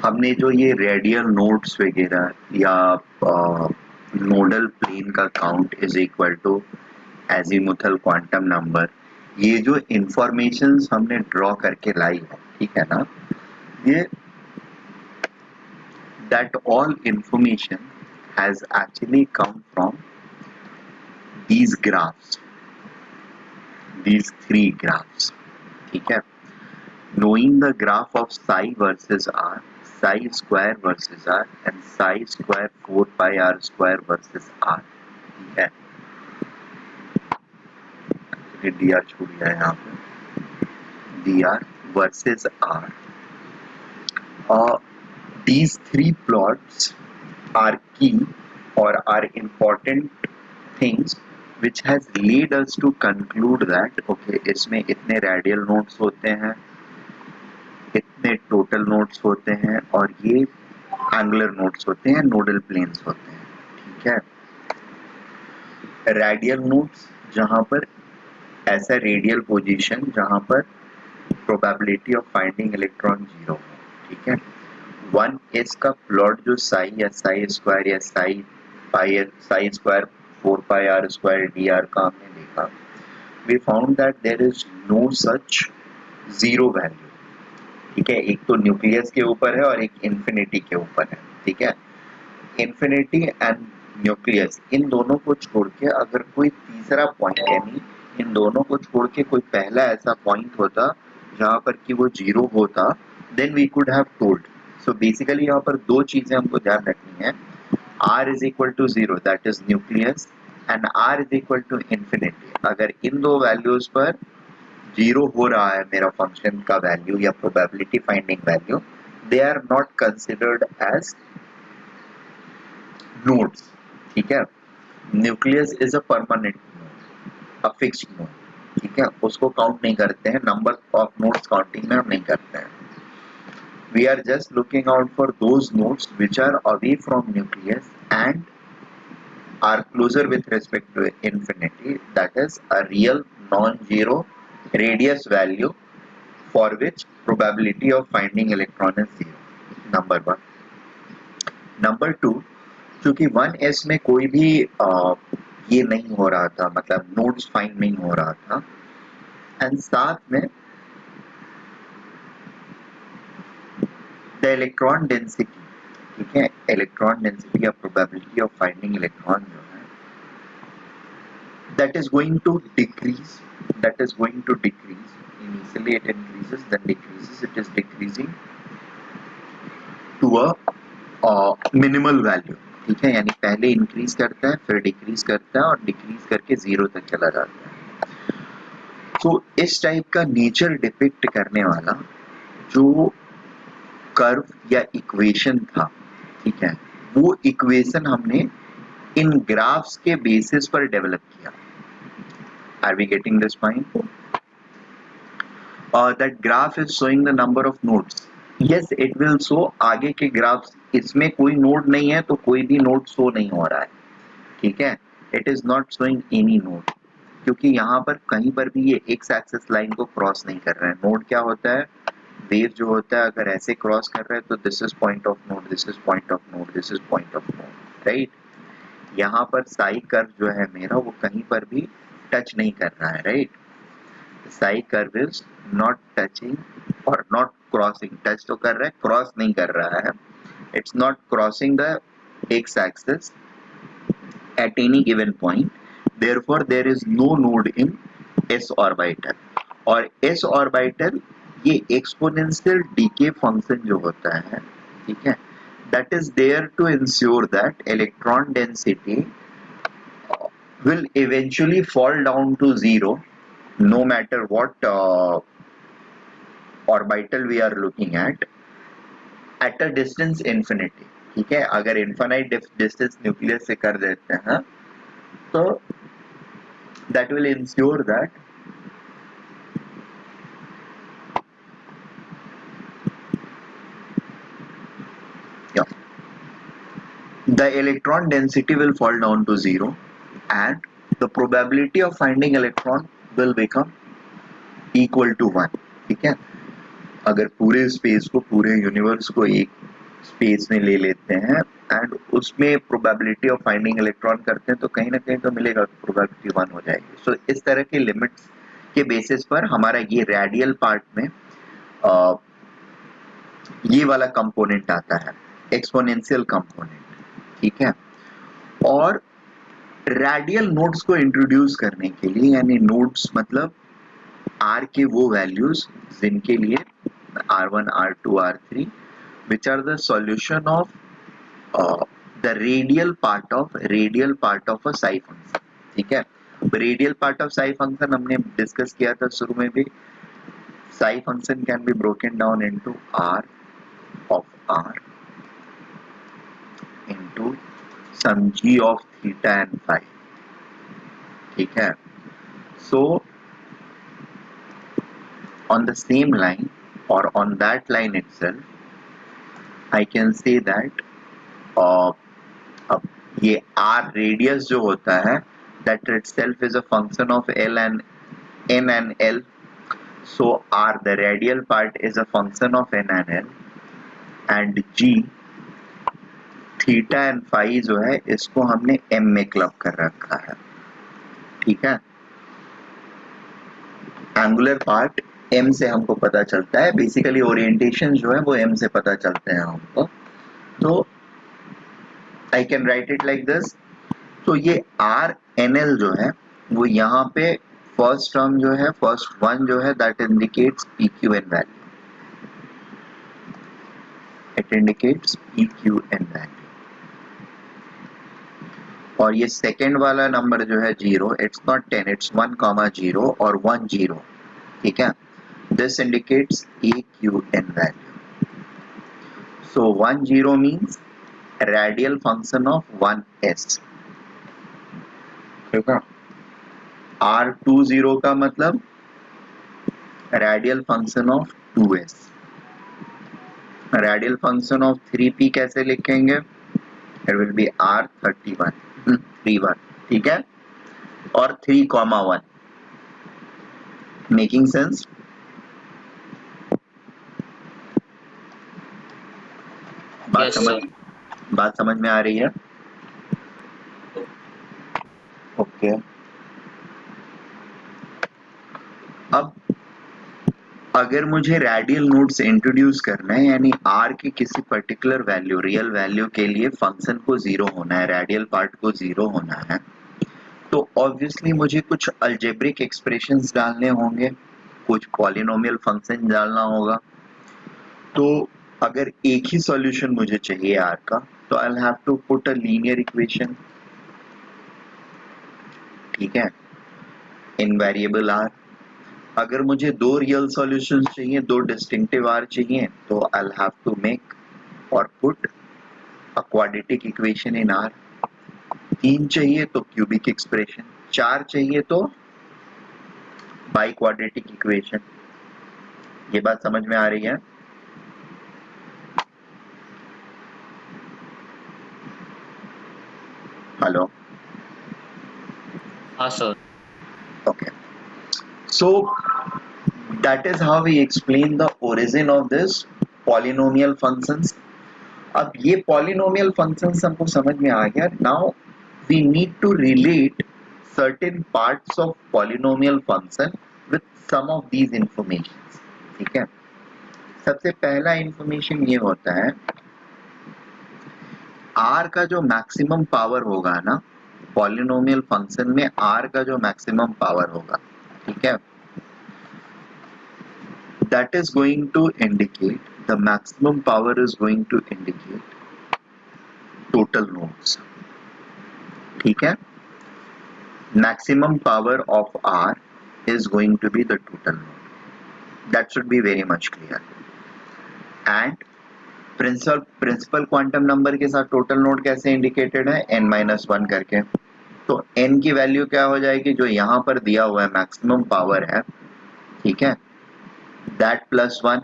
हमने जो ये रेडियल नोड्स वगैरह या नोडल प्लेन का count is equal to azimuthal quantum number, ये जो इंफॉर्मेशंस हमने ड्रॉ करके लाई है, ठीक है ना, ये that all information has actually come from these graphs, these three graphs, ठीक है. Knowing the graph of psi versus r, psi square versus r and psi square 4 pi r square versus r, ठीक है. dr छूट गया यहाँ पे, dr versus r. These three plots are key or are important things which has led us to conclude that okay, इसमें इतने radial nodes होते हैं, इतने total nodes होते हैं और ये angular nodes होते हैं, nodal planes होते हैं, ठीक है. radial nodes जहाँ पर ऐसा radial position जहाँ पर probability of finding electron 0 हो, ठीक है. 1s का प्लॉट जो साई या साई स्क्वायर या psi square 4 pi r square d r का हमने देखा, we found that there is no such zero value, ठीक है. एक तो न्यूक्लियस के ऊपर है और एक इन्फिनिटी के ऊपर है, ठीक है. इन्फिनिटी एंड न्यूक्लियस, इन दोनों को छोड़ के अगर कोई तीसरा पॉइंट, यानी इन दोनों को छोड़ के कोई पहला ऐसा पॉइंट होता जहां पर कि वो जीरो होता, then we could have told. So basically यहाँ पर दो चीजें हमको ध्यान रखनी है. r is equal to zero, that is nucleus, and r is equal to infinity. अगर इन दो वैल्यूज पर जीरो हो रहा है मेरा फंक्शन का वैल्यू या probability finding value, they are not considered as nodes, ठीक है. Nucleus is a permanent node, a fixed node, ठीक है. उसको काउंट नहीं करते हैं, नंबर ऑफ नोड्स काउंटिंग में हम नहीं करते हैं. We are just looking out for those nodes which are away from nucleus and are closer with respect to infinity, that is a real non-zero radius value for which probability of finding electron is 0. Number 1. Number 2, चूंकि 1s में कोई भी ये नहीं हो रहा था, मतलब नोड्स फाइंड नहीं हो रहा था, एंड साथ में the electron density, ठीक है, इलेक्ट्रॉन डेंसिटी या प्रोबेबिलिटी ऑफ फाइंडिंग इलेक्ट्रॉन जो है, that is going to decrease, initially it increases, then decreases, it is decreasing to a minimal value, ठीक है. यानी पहले इंक्रीज करता है, फिर डिक्रीज करता है और डिक्रीज करके जीरो तक चला जाता है. तो इस टाइप का नेचर डिपिक्ट करने वाला जो कर्व या इक्वेशन था, ठीक है, वो इक्वेशन हमने इन ग्राफ्स के बेसिस पर डेवलप किया. Are we getting this point? That graph is showing the number of nodes. Yes, it will show. आगे के ग्राफ्स, इसमें कोई नोड नहीं है तो कोई भी नोड शो नहीं हो रहा है, ठीक है. It is not showing any node, क्योंकि यहाँ पर कहीं पर भी ये एक्स एक्सिस लाइन को क्रॉस नहीं कर रहा है. नोड क्या होता है? वेव जो होता है अगर ऐसे क्रॉस कर रहा है तो this is point of node, this is point of node, this is point of node, right. यहाँ पर साई कर्व जो है मेरा, वो कहीं पर भी टच नहीं कर रहा है, right. Sai curve is not touching और नॉट क्रॉसिंग. टच तो कर रहा है, क्रॉस नहीं कर रहा है. It's not crossing the x axis at any given point, therefore there is no node in s orbital. और s orbital ये एक्सपोनेंशियल डीके फंक्शन जो होता है, ठीक है, that is there to ensure that electron density will eventually fall down to zero no matter what orbital we are looking at a distance infinity, ठीक है. अगर इन्फिनाइट डिस्टेंस न्यूक्लियस से कर देते हैं तो that will ensure that the electron density will fall down to zero and the probability of finding electron will become equal to 1, ठीक है. अगर पूरे स्पेस को, पूरे यूनिवर्स को एक स्पेस में ले लेते हैं एंड उसमें प्रोबेबिलिटी ऑफ फाइंडिंग इलेक्ट्रॉन करते हैं तो कहीं ना कहीं तो मिलेगा, प्रोबेबिलिटी 1 हो जाएगी। सो इस तरह के लिमिट्स के बेसिस पर हमारा ये रेडियल पार्ट में ये वाला कंपोनेंट आता है, एक्सपोनेंशियल कंपोनेंट, ठीक है। और रेडियल नोड्स को इंट्रोड्यूस करने के लिए, यानी नोड्स मतलब आर के वो वैल्यूज जिनके लिए R1, R2, R3 which are the solution of the radial part of a psi function, ठीक है। Radial part of psi function हमने डिस्कस किया था शुरू में भी। psi function can be broken down into R of R into some g of theta and phi, ठीक है। So on the same line or on that line itself I can say that अब ये r radius जो होता है that itself is a function of L and N and L, so r the radial part is a function of N and L and g theta and phi जो है इसको हमने m में club कर रखा है, ठीक है। एंगुलर पार्ट m से हमको पता चलता है, बेसिकली ओरिएंटेशन जो है वो m से पता चलते हैं हमको, तो I can right it like this. तो ये आर एन एल जो है वो यहाँ पे फर्स्ट टर्म जो है, फर्स्ट वन जो है that indicates P Q N value, it indicates P Q N value. और ये सेकेंड वाला नंबर जो है 0, इट्स नॉट 10, इट्स 1,0 और 1 0, ठीक है। This indicates A Q N value. So 1 0 means radial function of 1s, ठीक है। R20 का मतलब radial function of 2s। Radial function of 3p कैसे लिखेंगे? इट विल बी R31, 31, ठीक है, और 3,1। Making sense? बात समझ में आ रही है? ओके। अब अगर मुझे रेडियल नोड्स इंट्रोड्यूस करना है, यानी r की किसी पर्टिकुलर वैल्यू, रियल वैल्यू के लिए फंक्शन को 0 होना है, रेडियल पार्ट को 0 होना है, तो ऑब्वियसली मुझे कुछ अलजेब्रिक एक्सप्रेशंस डालने होंगे, कुछ पॉलिनोमियल फंक्शन डालना होगा। तो अगर एक ही सॉल्यूशन मुझे चाहिए r का, तो I will have to put a linear equation, ठीक है, इन वेरिएबल r। अगर मुझे दो रियल सॉल्यूशंस चाहिए, दो डिस्टिंक्टिव r चाहिए, तो I will have to make और put a quadratic equation in r। 3 चाहिए तो क्यूबिक एक्सप्रेशन, 4 चाहिए तो बाई क्वाड्रेटिक इक्वेशन। ये बात समझ में आ रही है? हेलो? हाँ sir. Okay. So that is how we explain the origin of this polynomial functions. अब ये polynomial functions हमको समझ में आ गया। Now we need to relate certain parts of polynomial function with some of these informations. ठीक है? सबसे पहला इंफॉर्मेशन ये होता है, r का जो मैक्सिमम पावर होगा ना पॉलिनोमियल फंक्शन में, r का जो मैक्सिमम पावर होगा, ठीक है, that is going to indicate, the maximum power is going to indicate total nodes, ठीक है। maximum power of r is going to be the total node, that should be very much clear। and principal quantum number के साथ total node कैसे indicated है? n-1 करके। तो n की value क्या हो जाएगी? जो यहाँ पर दिया हुआ है मैक्सिमम पावर है, ठीक है, दैट प्लस 1।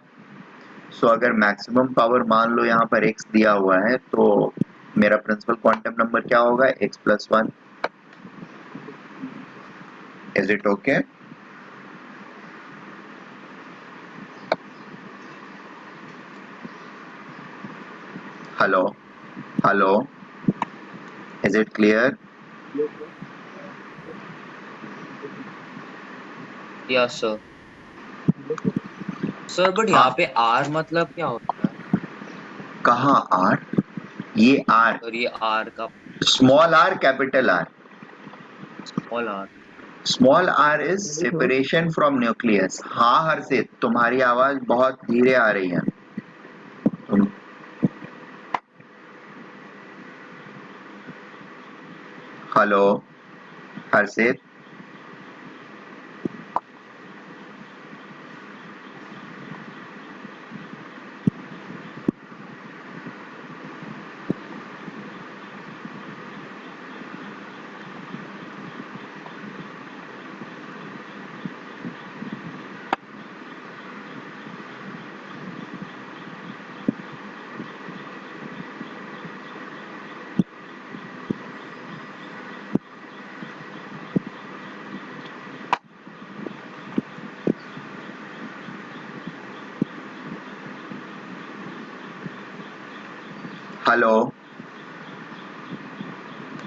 सो अगर मैक्सिमम पावर मान लो यहाँ पर x दिया हुआ है, तो मेरा प्रिंसिपल क्वांटम नंबर क्या होगा? x plus 1। Is it okay? Hello hello, is it clear? Yes sir. Sir but यहाँ हाँ, पे आर मतलब क्या होता है? कहाँ आर? ये आर, और ये आर का small R capital R. Small R. Small R is separation from nucleus. हाँ हर्षित, तुम्हारी आवाज बहुत धीरे आ रही है। तुम हेलो हर्षित, हेलो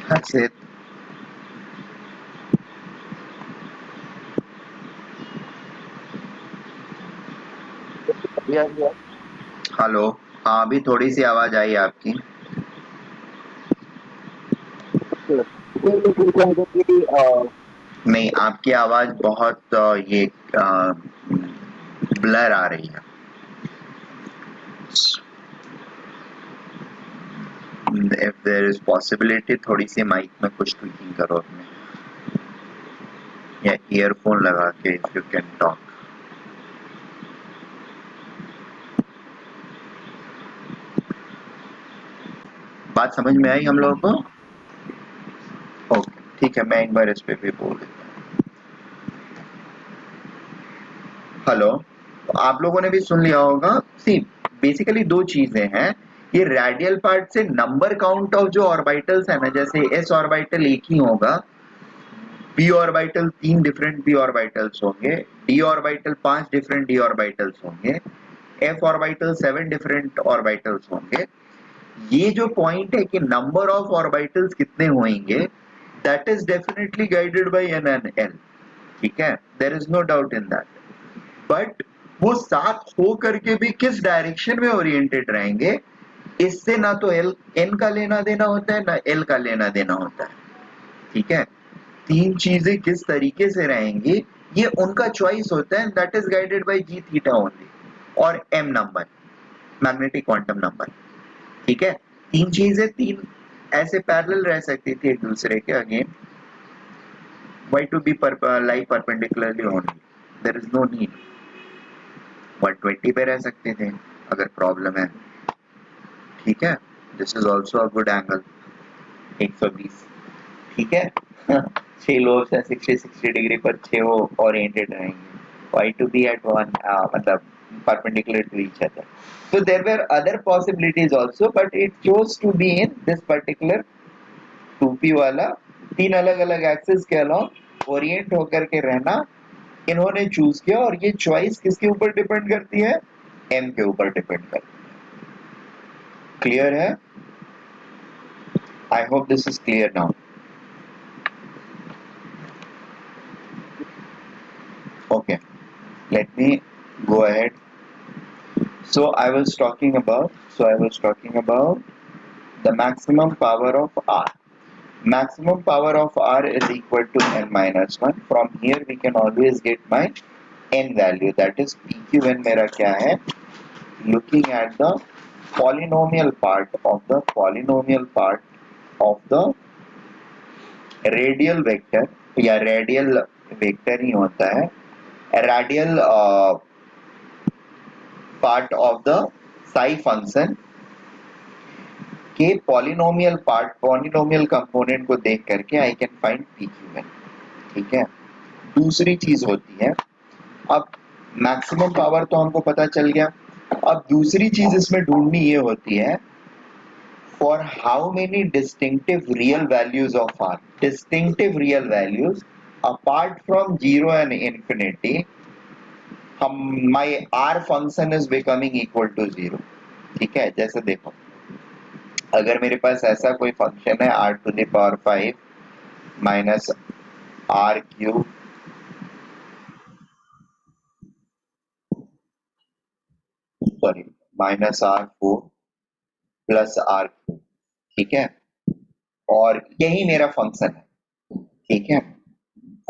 हर्षित, हेलो। हाँ, अभी थोड़ी सी आवाज आई आपकी। नहीं, आपकी आवाज बहुत ये ब्लर आ रही है। इफ देयर इज पॉसिबिलिटी, थोड़ी सी माइक में कुछ ट्विकिंग करो अपने, या ईयरफोन लगा के इफ यू कैन टॉक। बात समझ में आई हम लोगों को? ओके, ठीक है, मैं एक बार इस पे भी बोल देता हूँ। हेलो, तो आप लोगों ने भी सुन लिया होगा। सी, बेसिकली दो चीजें हैं। ये रेडियल पार्ट से नंबर काउंट ऑफ जो ऑर्बिटल्स है ना, जैसे एस ऑर्बिटल एक ही होगा, P orbital 3 different P orbitals होंगे, D orbital 5 different D orbitals होंगे, एफ ऑर्बिटल 7 डिफरेंट ऑर्बिटल्स होंगे। ये जो पॉइंट है कि नंबर ऑफ ऑर्बिटल्स कितने होंगे, that is definitely guided by N and L. ठीक है, there is no doubt in that. But वो साथ हो करके भी किस डायरेक्शन में ओरिएंटेड रहेंगे, इससे ना तो एल एन का लेना देना होता है, ना एल का लेना देना होता है। ठीक है, तीन चीजें किस तरीके से रहेंगी, ये उनका चॉइस होता है। That is guided by G theta only, और M number, magnetic quantum number. ठीक है, तीन चीजें तीन ऐसे पैरेलल रह सकती थी एक दूसरे के। Again why to be lie perpendicularly only, there is no need. 120 पे रह सकते थे अगर प्रॉब्लम है। ठीक है, this is also a good angle, 120। ठीक है। छह लोग से 60 डिग्री पर छह वो ओरिएंटेड रहेंगे, why to be at one, मतलब perpendicular to each other. So there were other possibilities also, but it chose to be in this particular 2p वाला, तीन अलग अलग एक्सिस के अलॉन्ग ओरिएंट होकर के रहना इन्होंने चूज किया। और ये चॉइस किसके ऊपर डिपेंड करती है? एम के ऊपर डिपेंड करती है। क्लियर है? I hope this is clear now. Okay, let me go ahead. So I was talking about the maximum power of R. Maximum power of R is equal to n minus 1. From here we can always get my n value, that is PQN मेरा क्या है? Looking at the polynomial part of the radial vector, या radial vector ही होता है, radial part of the psi function के polynomial component को देख करके I can find P Q N. ठीक है, दूसरी चीज होती है, अब मैक्सिमम पावर तो हमको पता चल गया। अब दूसरी चीज इसमें ढूंढनी ये होती है, for how many distinctive real values of R, distinctive real values apart from zero and infinity, हम my R function is becoming equal to zero. ठीक है, जैसे देखो अगर मेरे पास ऐसा कोई फंक्शन है r⁵ minus r³ sorry minus r4 plus r³, ठीक है, और यही मेरा फंक्शन है, ठीक है,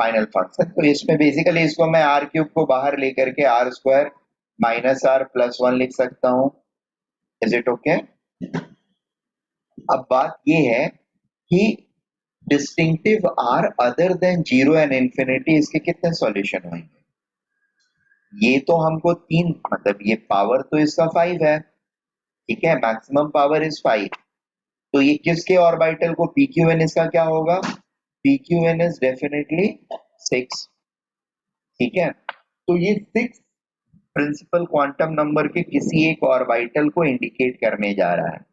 फाइनल फंक्शन। तो इसमें बेसिकली इसको मैं r³ को बाहर लेकर के r² माइनस r प्लस 1 लिख सकता हूँ। Is it okay? अब बात ये है कि distinctive r other than 0 and infinity, इसके कितने सॉल्यूशन होंगे? ये तो हमको तीन, मतलब ये पावर तो इसका 5 है, ठीक है, मैक्सिमम पावर इज 5। तो ये किसके ऑर्बिटल को pqn इसका क्या होगा? pqn इज डेफिनेटली 6, ठीक है। तो ये 6 प्रिंसिपल क्वांटम नंबर के किसी एक ऑर्बिटल को इंडिकेट करने जा रहा है।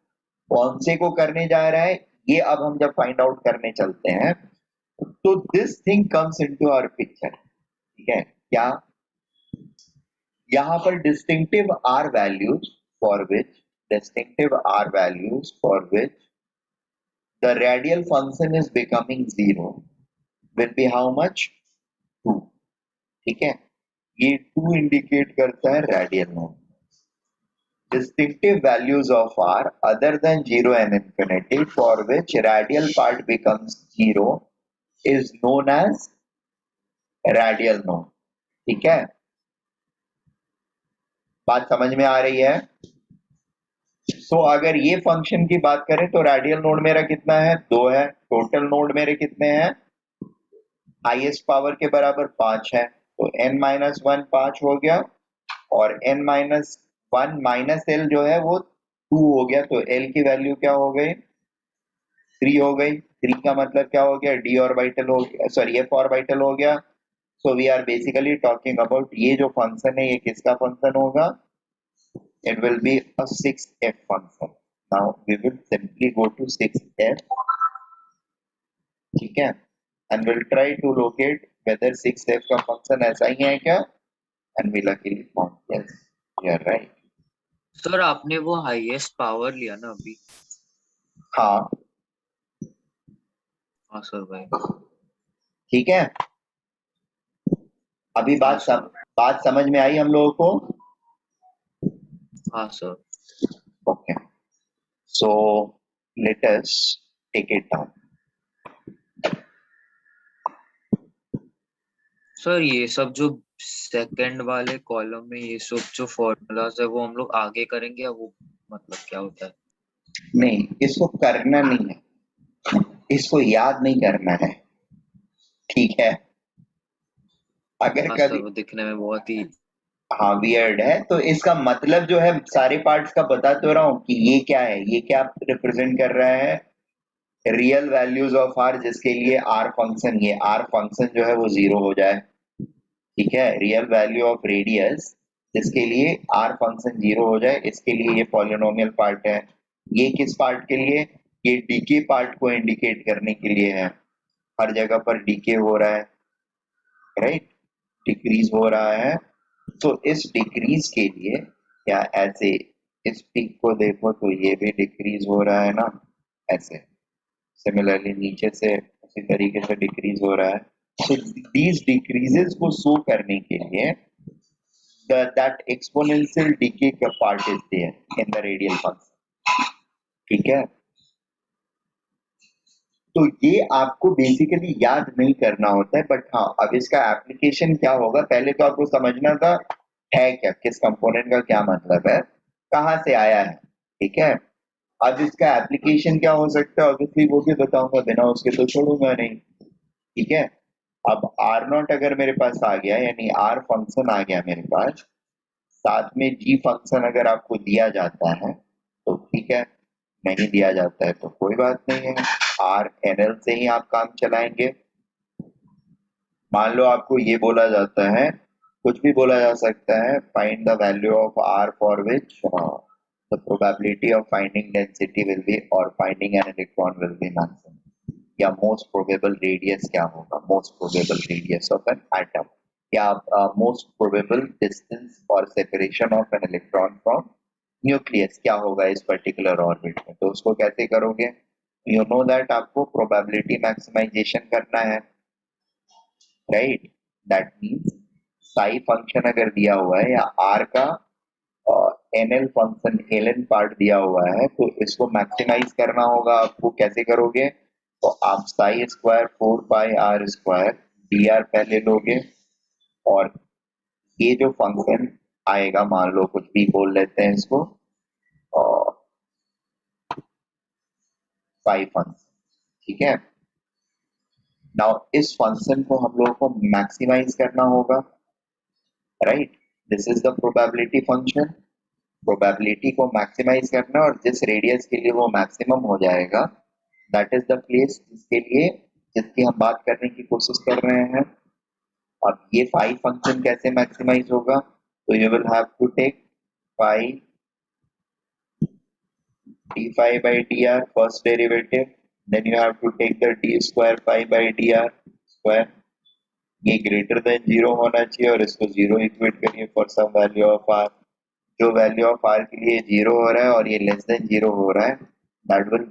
कौन से को करने जा रहा है ये अब हम जब फाइंड आउट करने चलते हैं, तो this thing comes into our picture, ठीक है। क्या यहाँ पर distinctive R values for which the radial function is becoming 0 will be how much? 2, ठीक है। ये 2 इंडिकेट करता है radial node. Distinctive values of r other than 0 and infinity for which radial part becomes 0 is known as radial node, ठीक है। बात समझ में आ रही है? तो अगर ये फंक्शन की बात करें तो रेडियल नोड मेरा कितना है? 2 है। टोटल नोड मेरे कितने हैं? हाईएस्ट पावर के बराबर 5 है, तो n-1 5 हो गया, और n-1 माइनस एल जो है वो 2 हो गया, तो एल की वैल्यू क्या हो गई? 3 हो गई। 3 का मतलब क्या हो गया? d ऑर्बिटल हो गया, सॉरी f ऑर्बिटल हो गया। So we are basically talking about ये जो फंक्शन है ये किसका फंक्शन होगा? It will be a 6f function. Now we will simply go to 6f, ठीक है, and will try to locate whether 6f का फंक्शन ऐसा ही है क्या, and we luckily found yes, you are right. Sir आपने वो हाईएस्ट पावर लिया ना अभी? हाँ हाँ सर भाई। ठीक है, अभी हाँ सर। बात समझ में आई हम लोगों को? हाँ sir. Okay, so let us take it down. Sir ये सब जो सेकंड वाले कॉलम में ये सब जो फॉर्मूलाज है वो हम लोग आगे करेंगे, या वो मतलब क्या होता है? नहीं, इसको करना नहीं है, इसको याद नहीं करना है, ठीक है। अगर हाँ सर, कभी वो दिखने में बहुत ही। हाँ वियर्ड है, तो इसका मतलब जो है सारे पार्ट्स का बता तो रहा हूँ कि ये क्या है, ये क्या रिप्रेजेंट कर रहा है? रियल वैल्यूज ऑफ आर, जिसके लिए आर फंक्शन, ये आर फंक्शन जो है वो 0 हो जाए, ठीक है। रियल वैल्यू ऑफ रेडियस जिसके लिए आर फंक्शन 0 हो जाए, इसके लिए ये पॉलिनोमियल पार्ट है। ये किस पार्ट के लिए? ये डीके पार्ट को इंडिकेट करने के लिए है। हर जगह पर डीके हो रहा है, राइट, डिक्रीज हो रहा है। तो इस डिक्रीज के लिए, या ऐसे इस पीक को देखो तो ये भी डिक्रीज हो रहा है ना, ऐसे सिमिलरली नीचे से उसी तरीके से डिक्रीज हो रहा है। so these decreases को शो करने के लिए that exponential decay का part is there in the radial function, ठीक है। तो ये आपको बेसिकली याद नहीं करना होता है, बट हाँ अब इसका एप्लीकेशन क्या होगा पहले तो आपको समझना था, है क्या, किस कंपोनेंट का क्या मतलब है, कहाँ से आया है, ठीक है। अब इसका एप्लीकेशन क्या हो सकता है, ऑब्वियसली वो भी बताऊंगा, बिना उसके तो छोड़ूंगा नहीं, ठीक है। अब आर नॉट अगर मेरे पास आ गया, यानी आर फंक्शन आ गया मेरे पास, साथ में जी फंक्शन अगर आपको दिया जाता है तो ठीक है, नहीं दिया जाता है तो कोई बात नहीं है, आर एन एल से ही आप काम चलाएंगे। मान लो आपको ये बोला जाता है, कुछ भी बोला जा सकता है, find the value of R for which the probability of finding density will be, और finding an electron will be non, या मोस्ट प्रोबेबल रेडियस क्या होगा, most probable radius of an atom, या मोस्ट प्रोबेबल डिस्टेंस और separation of an electron from nucleus क्या होगा इस particular orbit में। तो उसको कैसे करोगे, यू नो दैट आपको प्रोबेबिलिटी मैक्सिमाइजेशन करना है, right. That means Sai function अगर दिया हुआ है या आर का एनएल फंक्शन एलएन पार्ट दिया हुआ है तो इसको मैक्सिमाइज करना होगा आपको। कैसे करोगे, तो आप Sai square 4 pi r square d are पहले लोगे, और ये जो फंक्शन आएगा, मान लो कुछ भी बोल लेते हैं इसको, पाई फंक्शन, ठीक है। नाउ इस फंक्शन को हम लोगों को मैक्सिमाइज करना होगा, right. This is the probability function. Probability को मैक्सिमाइज करना है और जिस रेडियस के लिए वो मैक्सिमम हो जाएगा, दैट इज द प्लेस जिसके लिए, जिसकी हम बात करने की कोशिश कर रहे हैं। अब ये फाई फंक्शन कैसे मैक्सिमाइज होगा, तो you will have to take phi d phi by dr first derivative, then you have to take the d square phi by dr square। ये ग्रेटर देन जीरो होना चाहिए और इसको जीरो इक्वेट करिए for some value of R. जो value of R के लिए zero हो रहा है और ये लेस देन जीरो हो रहा है, that will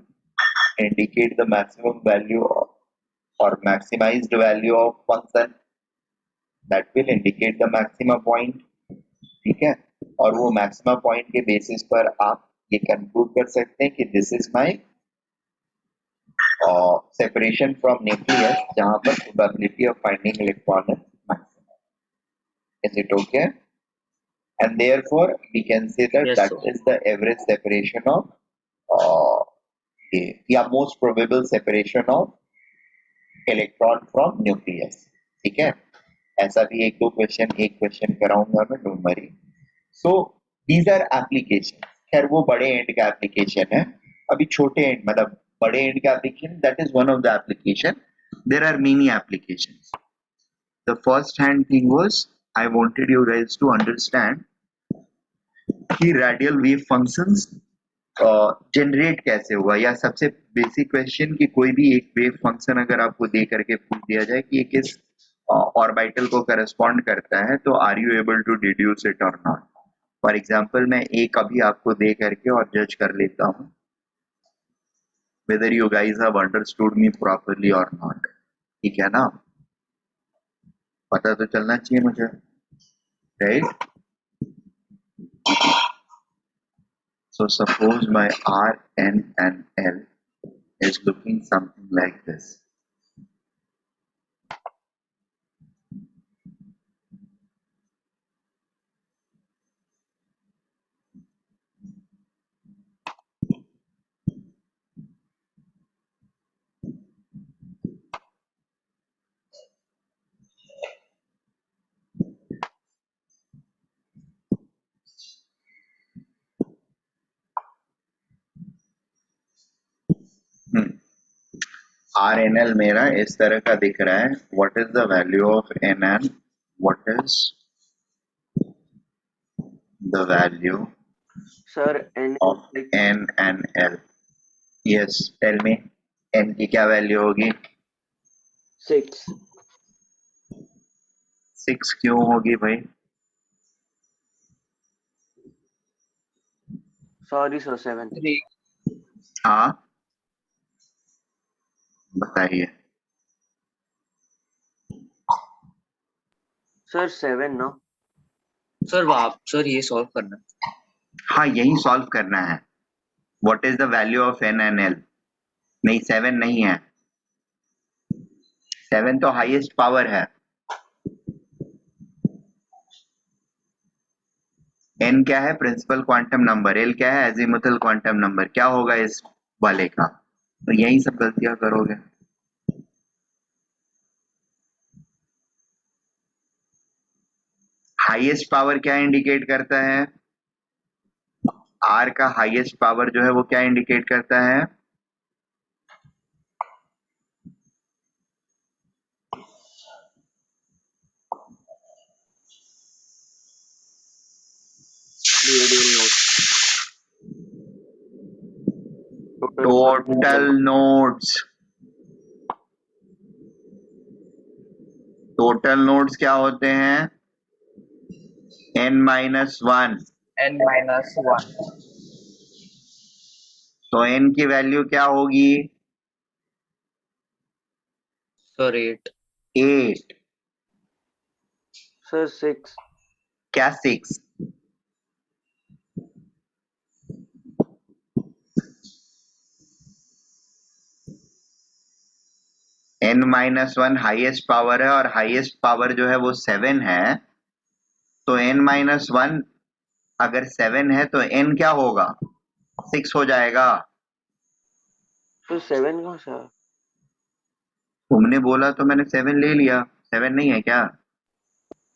indicate the maximum value और maximized value of function, that will indicate the maximum point, ठीक है। और वो मैक्सिमम पॉइंट के बेसिस पर आप ये कंक्लूड कर सकते हैं कि this is my separation from nucleus जहां पर probability of finding electron is maximum। Is it okay? And therefore we can say that yes that sir. is the average separation of या most probable separation of electron from nucleus, ठीक है। ऐसा भी एक दो question, एक question कराऊंगा मैं, don't worry. So these are application. खैर वो बड़े एंड का एप्लीकेशन है, अभी छोटे एंड मतलब बड़े एंड का application, that is one of the application. There are many applications. The first hand thing was I wanted you guys to understand कि रेडियल वेव फंक्शंस जनरेट कैसे हुआ, या सबसे बेसिक क्वेश्चन कि कोई भी एक वेव फंक्शन अगर आपको दे करके पूछ दिया जाए कि ये किस ऑर्बिटल को करस्पॉन्ड करता है, तो are you able to deduce it और नॉट। फॉर एग्जाम्पल मैं एक अभी आपको दे करके और जज कर लेता हूँ whether you guys have understood me properly or not, ठीक है ना। पता तो चलना चाहिए मुझे, right. So suppose my R, N and L is looking something like this। RNL मेरा इस तरह का दिख रहा है। What is the value of NN? What is the value sir n of N and L? Yes, tell me, N की क्या value होगी? 6। 6 क्यों होगी भाई? Sorry sir 7। हाँ बताइए। सर 7 ना। सर ये सॉल्व करना है। हाँ यही सॉल्व करना है। What is the value of N and L? नहीं 7 नहीं है, 7 तो हाईएस्ट पावर है। N क्या है? Principal quantum number. L क्या है? Azimuthal quantum number. क्या होगा इस वाले का? तो यही सब गलतियां करोगे। हाईएस्ट पावर क्या इंडिकेट करता है? R का हाईएस्ट पावर जो है वो क्या इंडिकेट करता है? Total nodes. टोटल नोड्स क्या होते हैं? n-1। n-1 तो n की वैल्यू क्या होगी? सर 8 8। सर 6 क्या 6? n-1 हाईएस्ट पावर है और हाईएस्ट पावर जो है वो 7 है, तो n-1 अगर 7 है तो n क्या होगा? 6 हो जाएगा। तो 7 कहाँ से आया? तुमने बोला तो मैंने 7 ले लिया। 7 नहीं है क्या?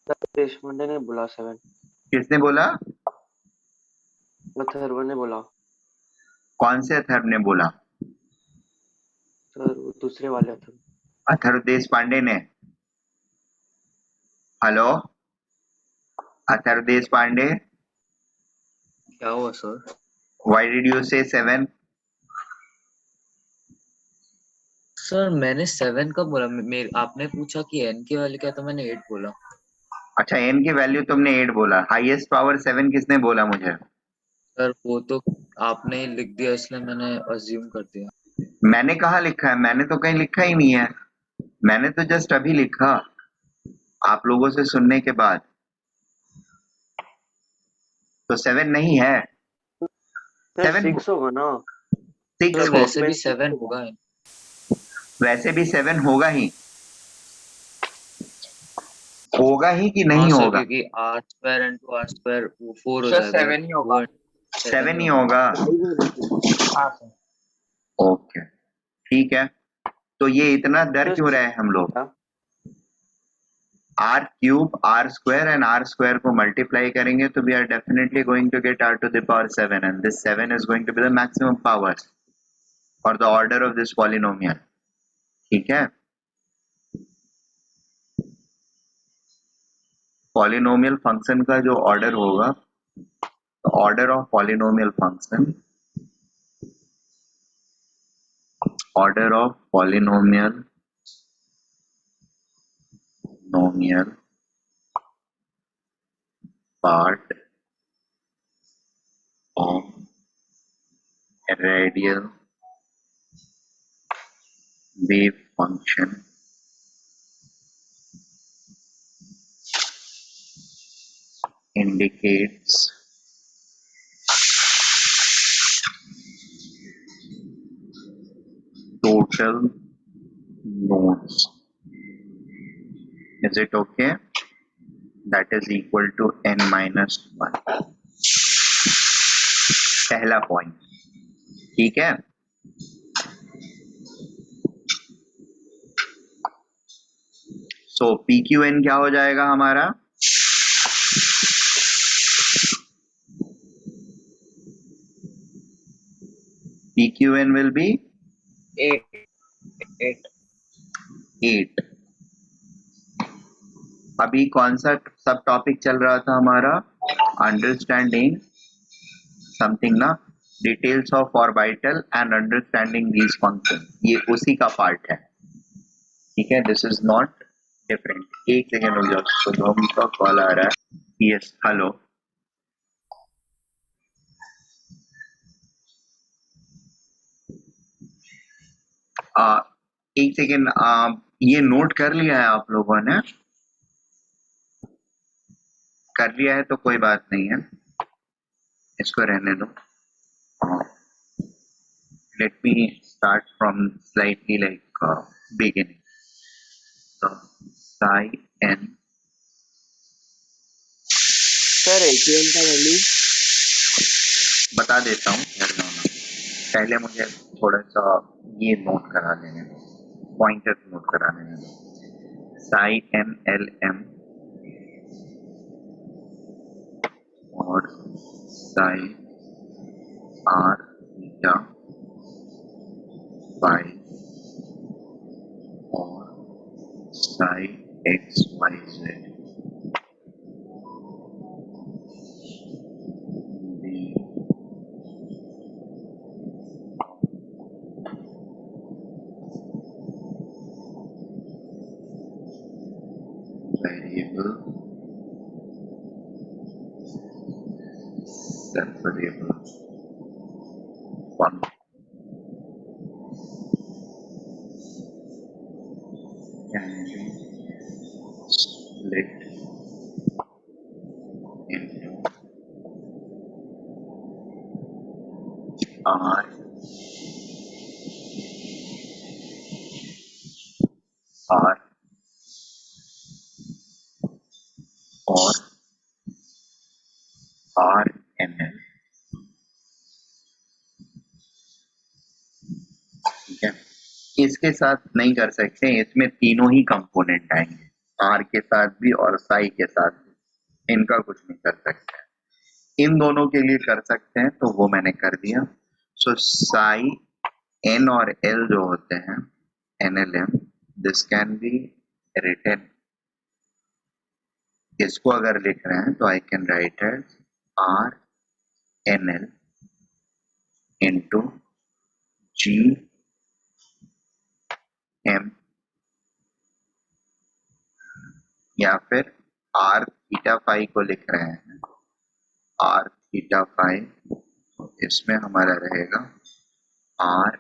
देशपांडे ने बोला 7, किसने बोला? अथर्व ने बोला। कौन से अथर्व ने बोला? सर वो दूसरे वाले अथर्व। अथर्व देश पांडे ने। हेलो, अथर्व देश पांडे, क्या हुआ सर? व्हाई डिड यू से 7? सर मैंने 7 कब बोला? मेरे आपने पूछा कि n की वैल्यू क्या, तो मैंने 8 बोला। अच्छा, n की वैल्यू तुमने 8 बोला। हाईएस्ट पावर 7 किसने बोला मुझे? सर वो तो आपने ही लिख दिया, इसलिए मैंने अज्यूम कर दिया। मैंने कहाँ लिखा है? मैंने तो कहीं लिखा ही नहीं है। मैंने तो जस्ट अभी लिखा आप लोगों से सुनने के बाद। तो 7 नहीं है। सर 7 6 होगा ना? सिक्स सर सर वैसे भी वॉकमैन 7 होगा। वैसे भी 7 होगा ही। होगा ही कि हाँ नहीं सर, होगा? क्योंकि r square into r square वो 4 हो सर जाएगा, 7 ही होगा। वो 7 7 ही ही होगा। होगा। हाँ सर। ओके, ठीक है। तो ये इतना डर सर क्यों रहे हम लोग? क्या? R cube, R square and R square को मल्टीप्लाई करेंगे तो we are definitely going to get r to the power 7 and this 7 is going to be the maximum power or the order of this polynomial. ठीक है? Polynomial function का जो order होगा, order of polynomial function, order of polynomial नोमियल part of radial wave function indicates total nodes. Is it okay? That is equal to n-1. पहला point, ठीक है। सो P Q N क्या हो जाएगा हमारा? P Q N will be 8 8। अभी कौन सा सब टॉपिक चल रहा था हमारा? अंडरस्टैंडिंग समथिंग ना, details of orbital and understanding these function, ये उसी का पार्ट है, ठीक है। This is not different. एक सेकेंड हो जाओ, शुभम का कॉल आ रहा है। Yes, hello. एक सेकेंड, ये नोट कर लिया है आप लोगों ने? कर लिया है तो कोई बात नहीं है, इसको रहने दो। Let me start from slightly like beginning. तो साई एन, सर ATM का वैल्यू बता देता हूँ, पहले मुझे थोड़ा सा ये नोट करा देने दो, पॉइंटर नोट करा देने दो। साई एम एल एम और साई आर थीटा फाई और psi X Y Z variable separable one can be split into R, R और RNL, ठीक है। इसके साथ नहीं कर सकते, इसमें तीनों ही कंपोनेंट आएंगे, R के साथ भी और साई के साथ भी, इनका कुछ नहीं कर सकते। इन दोनों के लिए कर सकते हैं, तो वो मैंने कर दिया। सो साई N और L जो होते हैं NLM, this can be written, इसको अगर लिख रहे हैं तो I can write as RNL into GM, या फिर R थीटा फाई को लिख रहे हैं R थीटा फाई, तो इसमें हमारा रहेगा R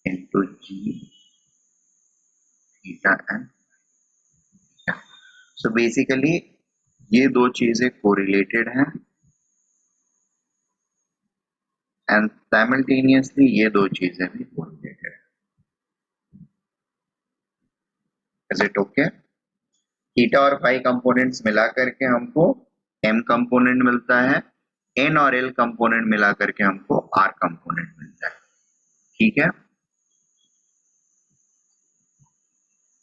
into G theta N। So basically ये दो चीजें कोरिलेटेड हैं एंड साइमल्टेनियसली ये दो चीजें भी कोरिलेटेड हैं। Is it okay? थीटा और फाई कंपोनेंट्स मिला करके हमको M कंपोनेंट मिलता है, N और L कंपोनेंट मिला करके हमको R कंपोनेंट मिलता है, ठीक है।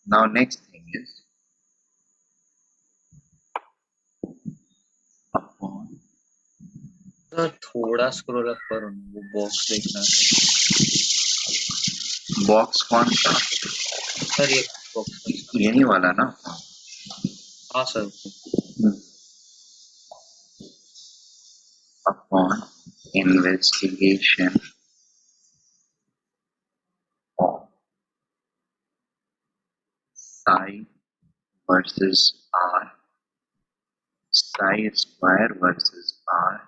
Now next thing is upon, sir थोड़ा स्क्रॉल अप करो ना, वो बॉक्स देखना है बॉक्स कौन सा? सर, ये बॉक्स। ये नहीं वाला ना? हाँ sir. Upon investigation of psi versus R, psi square versus R,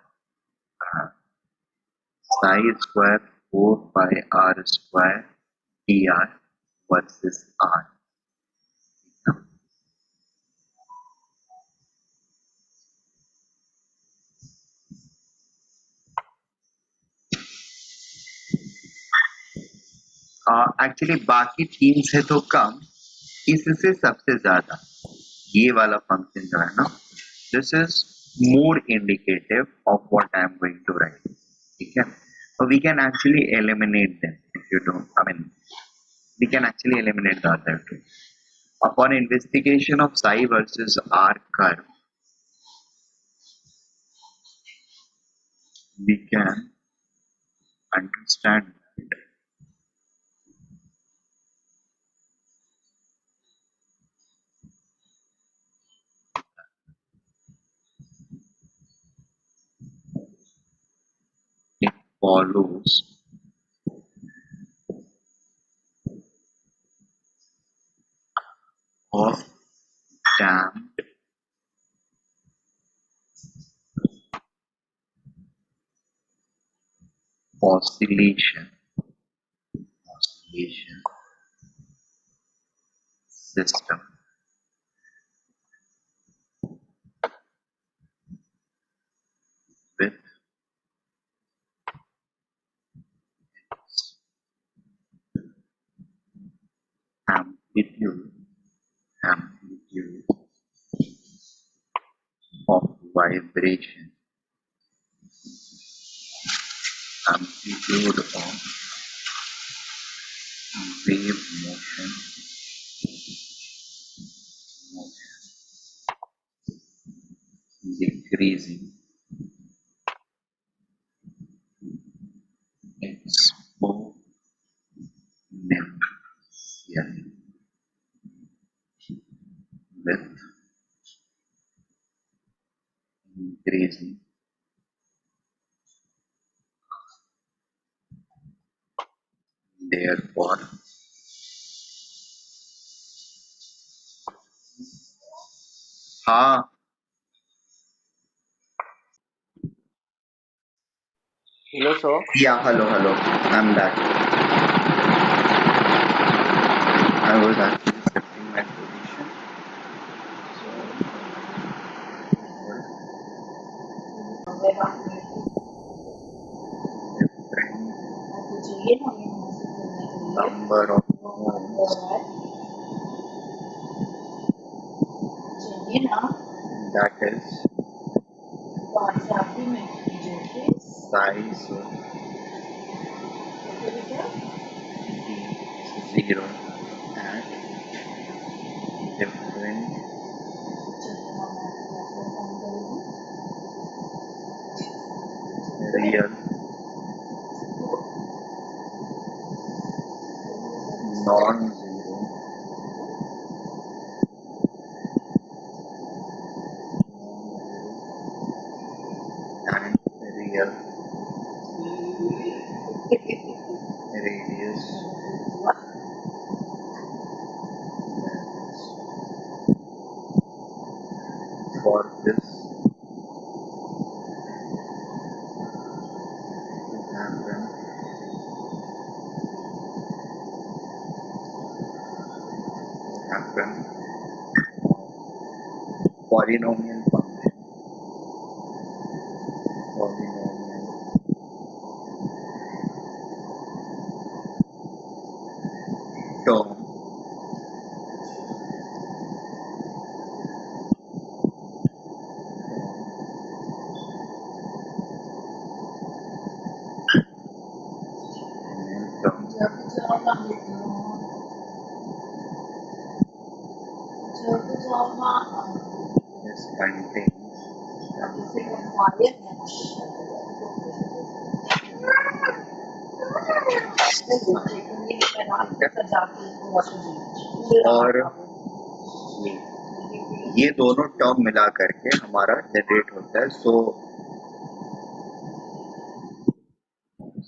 psi square 4 pi R square dr versus R. Actually बाकी तीन से तो कम, इससे सबसे ज्यादा ये वाला फंक्शन जो है ना, this is more indicative of what I am going to write, ठीक है। So we can actually eliminate them if you don't, I mean, we can actually eliminate the other two. Upon investigation of psi versus R curve, we can understand that it follows of damped oscillation system with amplitude of vibration, amplitude of wave motion decreasing exponentially with increasing therefore हाँ Hello, sir. Yeah, hello, I'm back. I was actually shifting my position. Number of homes, that is size of the zero at different real non-zero and real radius for this to happen polynomial function term is contained और ये दोनों term मिला करके हमारा generate होता है. सो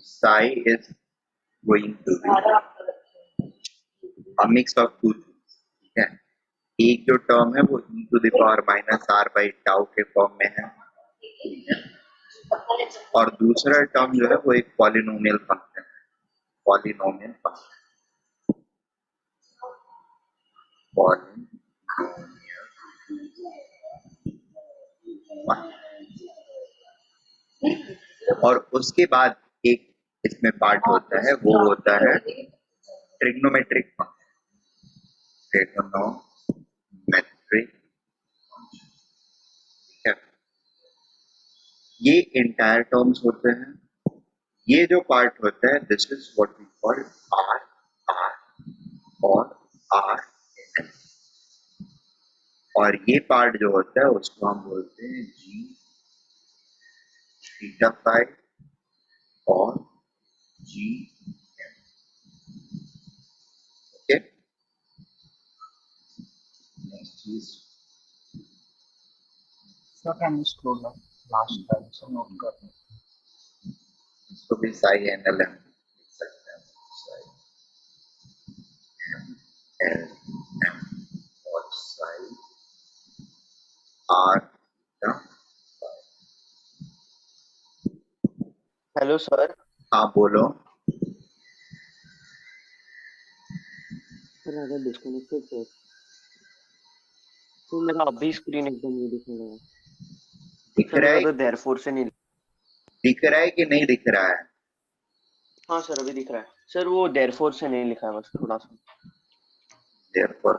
psi is going to be a mix of two things. ठीक है, एक जो टर्म है वो e to the power minus r by tau के फॉर्म में है, ठीक है, और दूसरा टर्म जो है वो एक पॉलिनोमियल फंक्शन है, पॉलिनोमियल फंक्शन और उसके बाद एक इसमें पार्ट होता है वो होता है ट्रिग्नोमेट्रिक फंक्शन, ट्रिग्नोमेट्रिक फंक्शन, ठीक है. ये इंटायर टर्म्स होते हैं. ये जो पार्ट होता है this is what we call R R और आर, और ये पार्ट जो होता है उसको हम बोलते हैं जी थीटा फाई और जी एम. ओके, नेक्स्ट चीज sir can you scroll up last time से नोट कर लें. इसको भी साई एनएलएम लिख सकते हैं, साई एनएलएम और psi R theta. Hello, sir. हाँ बोलो. सर अगर डिस्कनेक्टेड है तो मेरा अभी स्क्रीन एकदम नहीं दिखने लगा. दिख सर रहा मेरा है, तो देयरफॉर से नहीं. दिख रहा है कि नहीं दिख रहा है? हाँ सर अभी दिख रहा है. सर वो देयरफॉर से नहीं लिखा है बस थोड़ा सा. Therefore,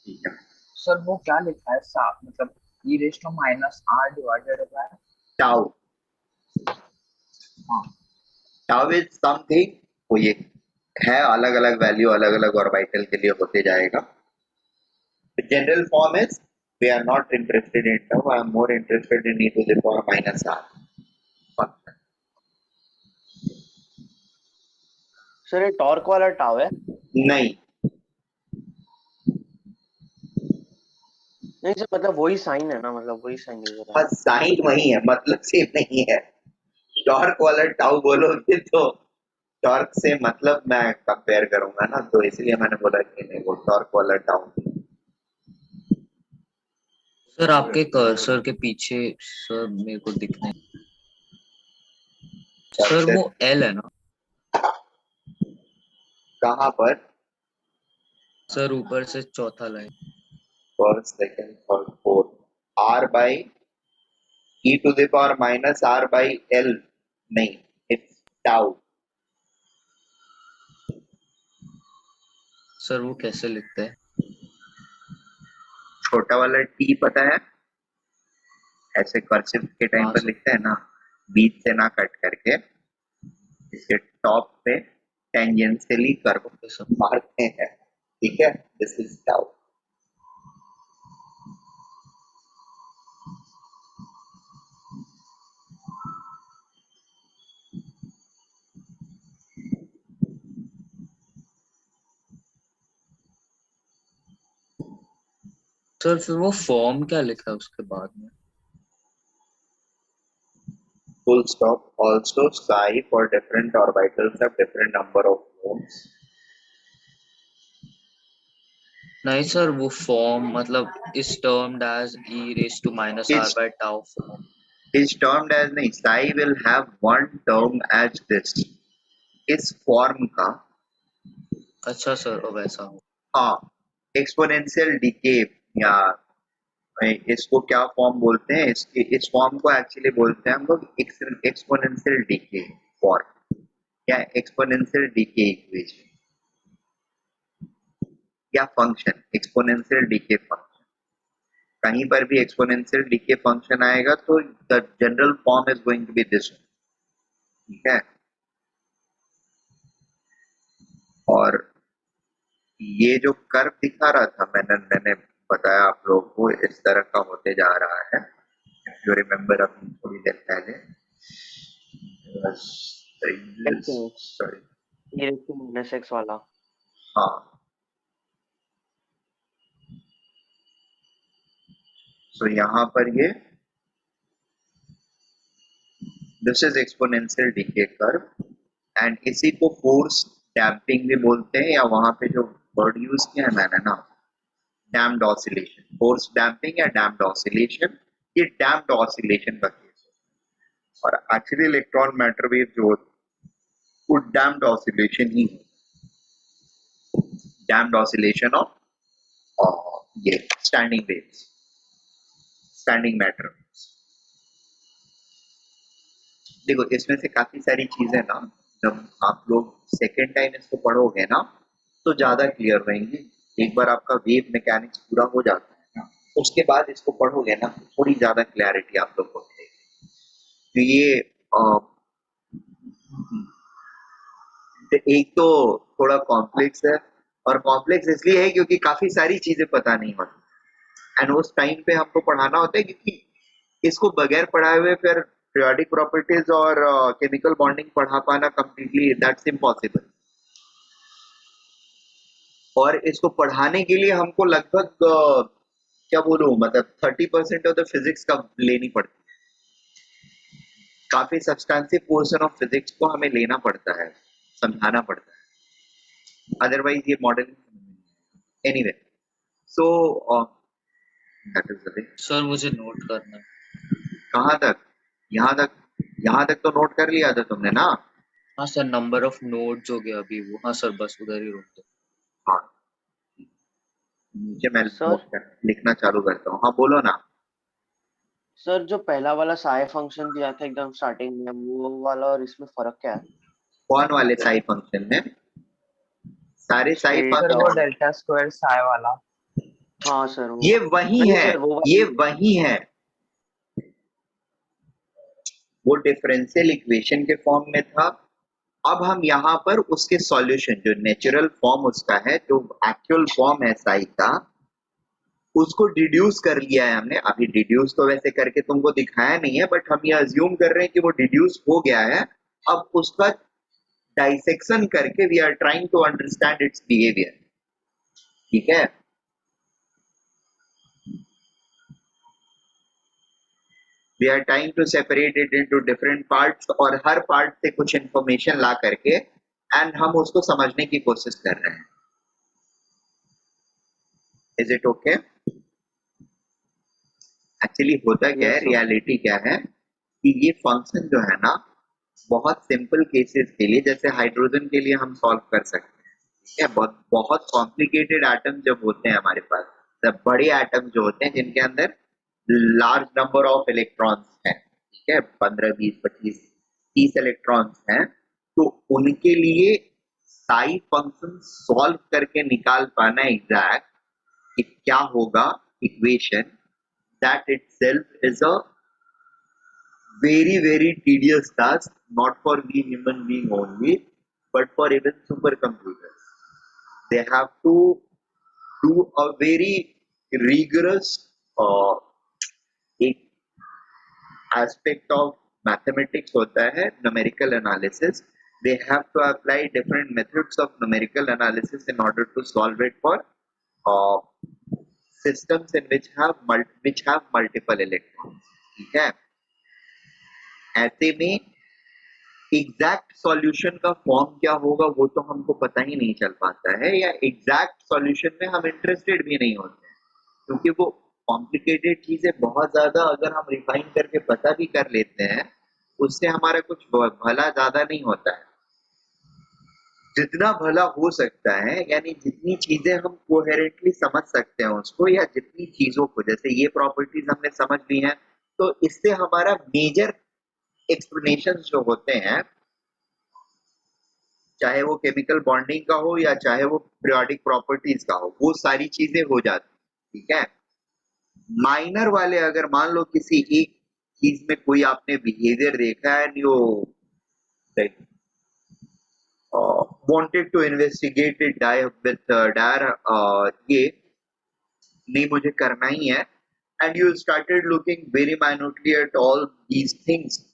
ठीक है. सर वो क्या लिखा है साफ, मतलब e raised to minus r divided by Tau. हाँ Tau is something, वो ये है, अलग अलग वैल्यू अलग अलग ऑर्बिटल के लिए होते जाएगा. General form is we are not interested in tau, I am more interested in e to the power minus r function. Sir ये टॉर्क वाला टाव है? नहीं नहीं सर मतलब वही साइन है ना, मतलब वही साइन है. हाँ, साइन वही है, मतलब सेम नहीं है. टॉर्क वाला टाउ बोलोगे तो टॉर्क से मतलब मैं कंपेयर करूंगा ना, तो इसलिए मैंने बोला कि नहीं वो टॉर्क वाला टाउ. सर आपके कर्सर के पीछे सर मेरे को दिखने सर वो एल है ना कहाँ पर? सर ऊपर से चौथा line first second third fourth r by e to the power minus r by l नहीं, it's tau. सर वो कैसे लिखते हैं छोटा वाला t पता है, ऐसे कर्सिव के टाइम हाँ पर सर लिखते हैं ना, बीच से ना कट करके इसके टॉप पे टेंजेंशियली कर्व ओके सर मारते हैं, ठीक है, दिस इज टाउ. सर फिर वो फॉर्म क्या लिखा है उसके बाद में Full stop. Also psi for different orbitals have different number of modes. नहीं सर वो फॉर्म मतलब इस termed as e raise to minus R Is by tau form is termed as नहीं, psi will have one term as this. इस form का अच्छा sir और वैसा हो हाँ एक्सपोनेंशियल डिके या इसको क्या फॉर्म बोलते हैं, इसके इस फॉर्म को एक्चुअली बोलते हैं हम लोग एक्सपोनेंशियल डिके फॉर्म या एक्सपोनेंशियल डिके इक्वेशन या फंक्शन, एक्सपोनेंशियल डिके फंक्शन. कहीं पर भी एक्सपोनेंशियल डिके फंक्शन आएगा तो the general form is going to be this, ठीक है. और ये जो कर्व दिखा रहा था मैंने बताया आप लोगों को इस तरह का होते जा रहा है. इफ यू रिमेम्बर अभी थोड़ी देर पहले sorry e raised to minus x वाला. हाँ, तो यहाँ पर ये this is exponential decay curve and इसी को फोर्स डैम्पिंग भी बोलते हैं, या वहां पे जो वर्ड यूज किया है मैंने ना, डैम्प्ड ऑसिलेशन, फोर्स डैम्पिंग या डैम्प्ड ऑसिलेशन, ये डैम्प्ड ऑसिलेशन का केस है. और एक्चुअली इलेक्ट्रॉन मैटर वेव जो वो डैम्प्ड ऑसिलेशन ही है, डैम्प्ड ऑसिलेशन ऑफ ये स्टैंडिंग वेव्स, स्टैंडिंग मैटर. देखो इसमें से काफी सारी चीजें ना जब आप लोग सेकेंड टाइम इसको पढ़ोगे ना तो ज्यादा क्लियर रहेंगी. एक बार आपका वेव मैकेनिक्स पूरा हो जाता है ना, उसके बाद इसको पढ़ोगे ना थोड़ी ज्यादा क्लैरिटी आप लोग को मिलेगी. तो ये एक तो थोड़ा कॉम्प्लेक्स है, और कॉम्प्लेक्स इसलिए है क्योंकि काफी सारी चीजें पता नहीं होती एंड उस टाइम पे हमको पढ़ाना होता है, क्योंकि इसको बगैर पढ़ाए हुए फिर periodic properties और chemical bonding पढ़ा पाना completely that's impossible. और इसको पढ़ाने के लिए हमको लगभग क्या बोलूं, मतलब 30% ऑफ द फिजिक्स का लेनी पड़ती है. काफी सब्सटेंसिव पोर्शन ऑफ फिजिक्स को हमें लेना पड़ता है, समझाना पड़ता है, अदरवाइज ये model anyway. So that is the thing. Sir मुझे नोट करना है कहाँ तक? यहाँ तक तो नोट कर लिया था तुमने ना. हाँ सर नंबर ऑफ नोड्स हो गया अभी वो हाँ सर बस उधर ही रोक दो हाँ नीचे मैं सर नोट कर लिखना चालू करता हूँ. हाँ बोलो ना. सर जो पहला वाला साई फंक्शन दिया था एकदम स्टार्टिंग में, वो वाला और इसमें फर्क क्या है? कौन वाले साई फंक्शन में? सारे साई स्ट्रेट सर वो फंक्शन डेल्टा स्क्वायर साई वाला. हाँ सर वो. ये वही नहीं है, सर वो ये वाला. वही है, वो डिफरेंशियल इक्वेशन के फॉर्म में था. अब हम यहाँ पर उसके सॉल्यूशन, जो नेचुरल फॉर्म उसका है, जो एक्चुअल फॉर्म है साई का, उसको डिड्यूस कर लिया है हमने. अभी डिड्यूस तो वैसे करके तुमको दिखाया नहीं है, बट हम ये अज्यूम कर रहे हैं कि वो डिड्यूस हो गया है. अब उसका डाइसेक्शन करके we are trying to understand its behaviour, ठीक है. We are trying to separate it into different parts, और हर पार्ट से कुछ इंफॉर्मेशन ला करके एंड हम उसको समझने की कोशिश कर रहे हैं. Is it okay? एक्चुअली होता क्या है, यस सर. रियलिटी क्या है कि ये फंक्शन जो है ना, बहुत सिंपल केसेस के लिए, जैसे हाइड्रोजन के लिए हम सॉल्व कर सकते हैं, ठीक है। बहुत बहुत कॉम्प्लिकेटेड एटम जब होते हैं हमारे पास, तब बड़े एटम जो होते हैं जिनके अंदर लार्ज नंबर ऑफ इलेक्ट्रॉन्स हैं, ठीक है, 15 20 25 30 इलेक्ट्रॉन्स हैं, तो उनके लिए साई फंक्शन सॉल्व करके निकाल पाना एग्जैक्ट कि क्या होगा equation, that itself is a very tedious task, not for we human being only, but for even supercomputers. They have to do a very rigorous एक aspect of mathematics होता है numerical analysis. They have to apply different methods of numerical analysis in order to solve it for uh, systems in which have multiple electrons. ठीक है, ऐसे में exact solution का form क्या होगा वो तो हमको पता ही नहीं चल पाता है, या एग्जैक्ट सॉल्यूशन में हम इंटरेस्टेड भी नहीं होते हैं, क्योंकि वो कॉम्प्लिकेटेड चीजें बहुत ज्यादा अगर हम रिफाइन करके पता भी कर लेते हैं, उससे हमारा कुछ भला ज्यादा नहीं होता है। जितना भला हो सकता है, यानी जितनी चीजें हम कोहेरेंटली समझ सकते हैं उसको, या जितनी चीजों को, जैसे ये प्रॉपर्टीज हमने समझ ली हैं, तो इससे हमारा मेजर एक्सप्लेनेशंस जो होते हैं, चाहे वो केमिकल बॉन्डिंग का हो या चाहे वो पीरियोडिक प्रॉपर्टीज का हो, वो सारी चीजें हो जाती, ठीक है। माइनर वाले अगर मान लो किसी एक चीज में कोई आपने बिहेवियर देखा है and you like wanted to investigate it with ये नहीं मुझे करना ही है, and you started looking very minutely at all these things,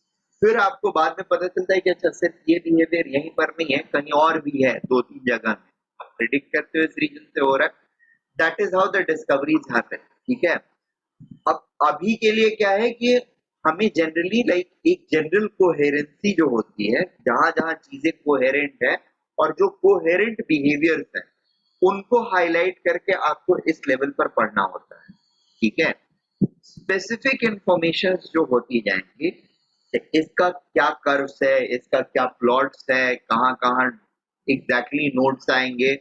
फिर आपको बाद में पता चलता है कि अच्छा सिर्फ ये बिहेवियर यहीं पर नहीं है, कहीं और भी है, 2-3 जगह में आप प्रिडिक्ट करते हो इस रीजन से हो रहा है। That is how the discoveries happen, ठीक है। अब अभी के लिए क्या है कि हमें जनरली लाइक एक जनरल कोहेरेंसी जो होती है, जहां जहां चीजें कोहेरेंट है और जो कोहेरेंट बिहेवियर्स है उनको हाईलाइट करके आपको इस लेवल पर पढ़ना होता है, ठीक है। स्पेसिफिक इंफॉर्मेशन जो होती जाएंगी, इसका क्या कर्व्स है, इसका क्या प्लॉट्स है, कहाँ कहाँ एग्जैक्टली नोड्स आएंगे,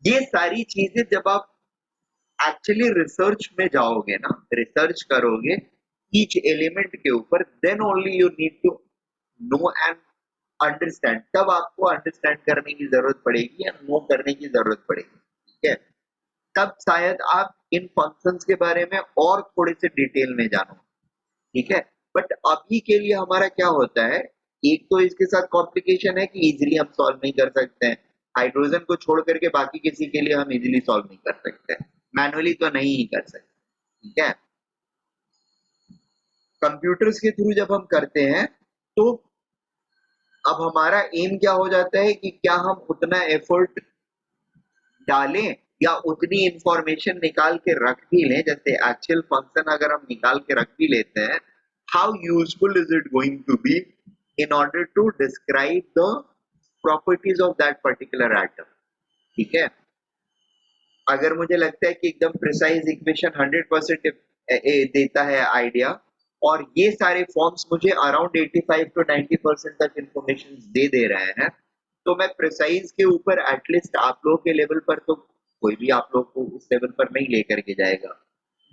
ये सारी चीजें जब आप एक्चुअली रिसर्च में जाओगे ना, रिसर्च करोगे ईच एलिमेंट के ऊपर, then only you need to know and understand, तब आपको अंडरस्टैंड करने की जरूरत पड़ेगी या नो करने की जरूरत पड़ेगी, ठीक है। तब शायद आप इन फंक्शंस के बारे में और थोड़े से डिटेल में जानो, ठीक है। बट अभी के लिए हमारा क्या होता है, एक तो इसके साथ कॉम्प्लिकेशन है कि इजीली हम सॉल्व नहीं कर सकते हैं, हाइड्रोजन को छोड़ करके बाकी किसी के लिए हम इजीली सॉल्व नहीं कर सकते, मैनुअली तो नहीं ही कर सकते, ठीक है। कंप्यूटर्स के थ्रू जब हम करते हैं तो अब हमारा एम क्या हो जाता है कि क्या हम उतना एफर्ट डालें या उतनी इंफॉर्मेशन निकाल के रख भी लें, जैसे एक्चुअल फंक्शन अगर हम निकाल के रख भी लेते हैं, how useful is it going to be in order to describe the properties of that particular atom, ठीक है। अगर मुझे लगता है कि एकदम प्रिसाइज इक्वेशन 100% देता है आइडिया, और ये सारे फॉर्म्स मुझे अराउंड 85 to 90% तक इंफॉर्मेशन दे रहे हैं, तो मैं प्रिसाइज के ऊपर एटलीस्ट आप लोगों के लेवल पर, तो कोई भी आप लोग को उस लेवल पर नहीं लेकर के जाएगा,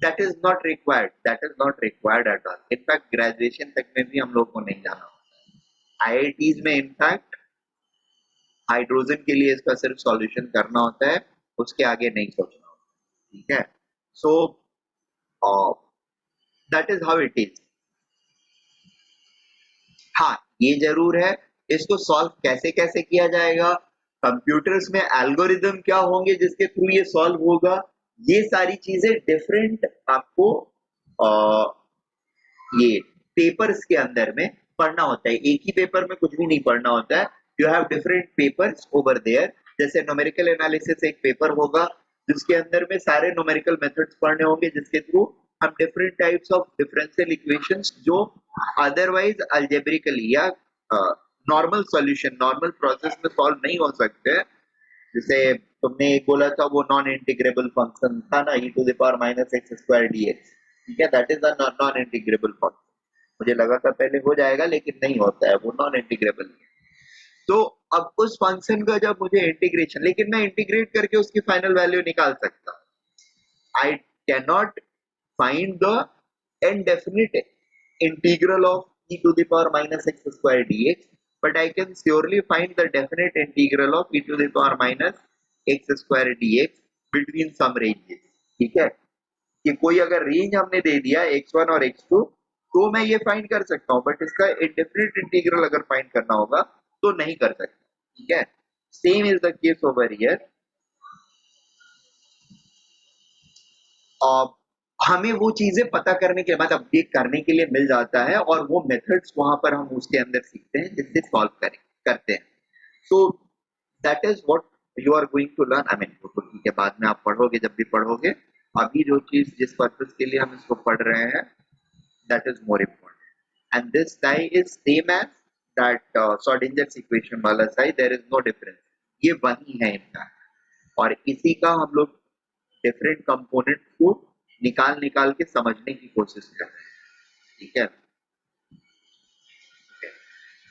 that is not required, that is not required at all. In fact graduation तक में भी हम लोग को नहीं जाना होता है, आईआईटीज में इनफैक्ट हाइड्रोजन के लिए इसका सिर्फ सॉल्यूशन करना होता है, उसके आगे नहीं सोचना होता, ठीक है। सो that is how it is. हाँ, ये जरूर है, इसको सॉल्व कैसे कैसे किया जाएगा, कंप्यूटर्स में एल्गोरिदम क्या होंगे जिसके थ्रू ये सॉल्व होगा, ये सारी चीजें डिफरेंट आपको ये पेपर्स के अंदर में पढ़ना होता है। एक ही पेपर में कुछ भी नहीं पढ़ना होता है, you have different papers over there. जैसे न्यूमेरिकल एनालिसिस एक पेपर होगा जिसके अंदर में सारे न्यूमेरिकल मेथड्स पढ़ने होंगे, जिसके थ्रू हम different types of differential equations जो अदरवाइज अलजेब्रिकली या नॉर्मल सॉल्यूशन, नॉर्मल प्रोसेस में सॉल्व नहीं हो सकते, जैसे तुमने एक बोला था वो नॉन इंटीग्रेबल फंक्शन था ना, e to the power minus x square dx, ठीक है, that is a non integrable function. मुझे लगा था पहले हो जाएगा लेकिन नहीं होता है, वो नॉन इंटीग्रेबल है। तो अब उस फंक्शन का जब मुझे इंटीग्रेशन, लेकिन मैं इंटीग्रेट करके उसकी फाइनल वैल्यू निकाल सकता हूँ। I cannot find the indefinite integral of e to the power minus x square dx, but I can surely find the definite integral of e to the power minus x square dx between some ranges। ठीक है, कि कोई अगर range हमने दे दिया x1 और x2 तो मैं ये फाइंड कर सकता हूँ, बट इसका इंडेफिनिट इंटीग्रल अगर फाइंड करना होगा तो नहीं कर सकता। ठीक है, same is the case over here. हमें वो चीजें पता करने के बाद अपडेट करने के लिए मिल जाता है, और वो मेथड्स वहां पर हम उसके अंदर सीखते हैं जिससे सॉल्व करते हैं। So that is what you are going to learn. I mean के बाद में आप पढ़ोगे, जब भी पढ़ोगे, अभी जो चीज जिस पर्पस के लिए हम इसको पढ़ रहे हैं that is more important. And this psi is same as that Schrodinger's equation वाला psi, there is no difference, ये वही है इनका, और इसी का हम लोग डिफरेंट कंपोनेंट्स को निकाल निकाल के समझने की कोशिश कर रहे हैं। ठीक है,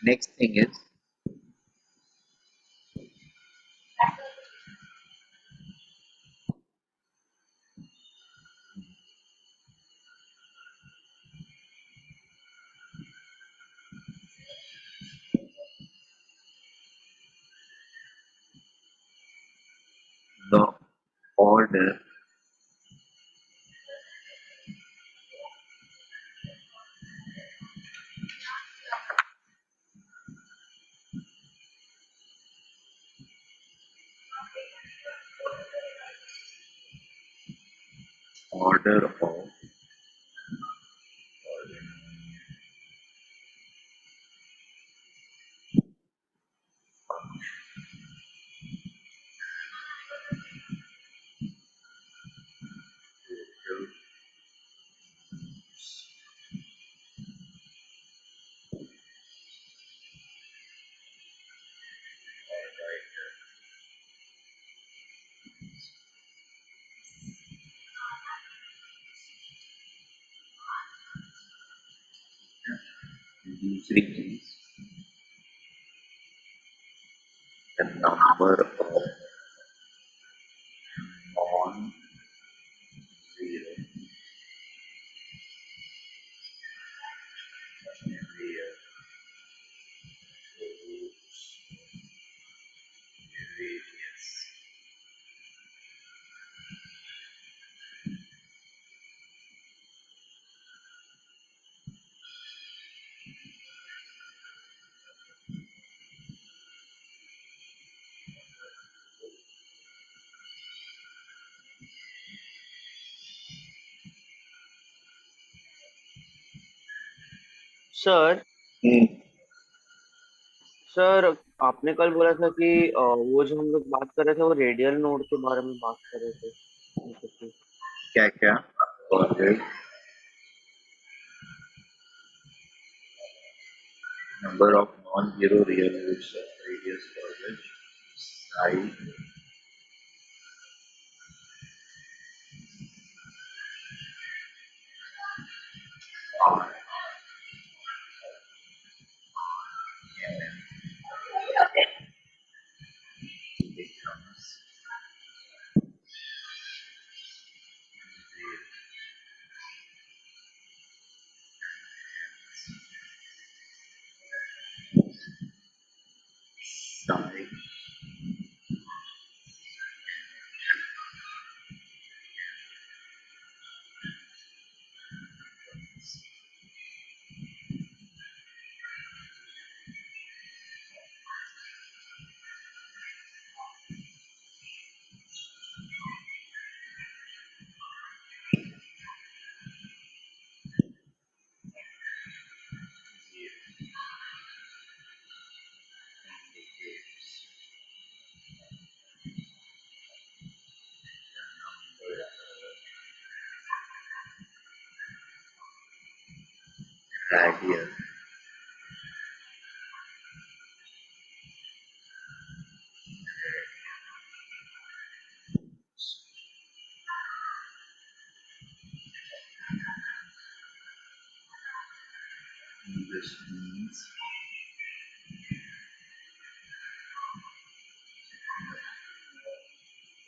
next thing is the order order of दूसरी चीज the number of non zero real various. Sir sir आपने कल बोला था कि वो जो हम लोग बात कर रहे थे वो रेडियल नोड के बारे में बात कर रहे थे, मतलब कि क्या क्या order number of non-zero real roots of radius for which psi r becomes psi indicates radial this means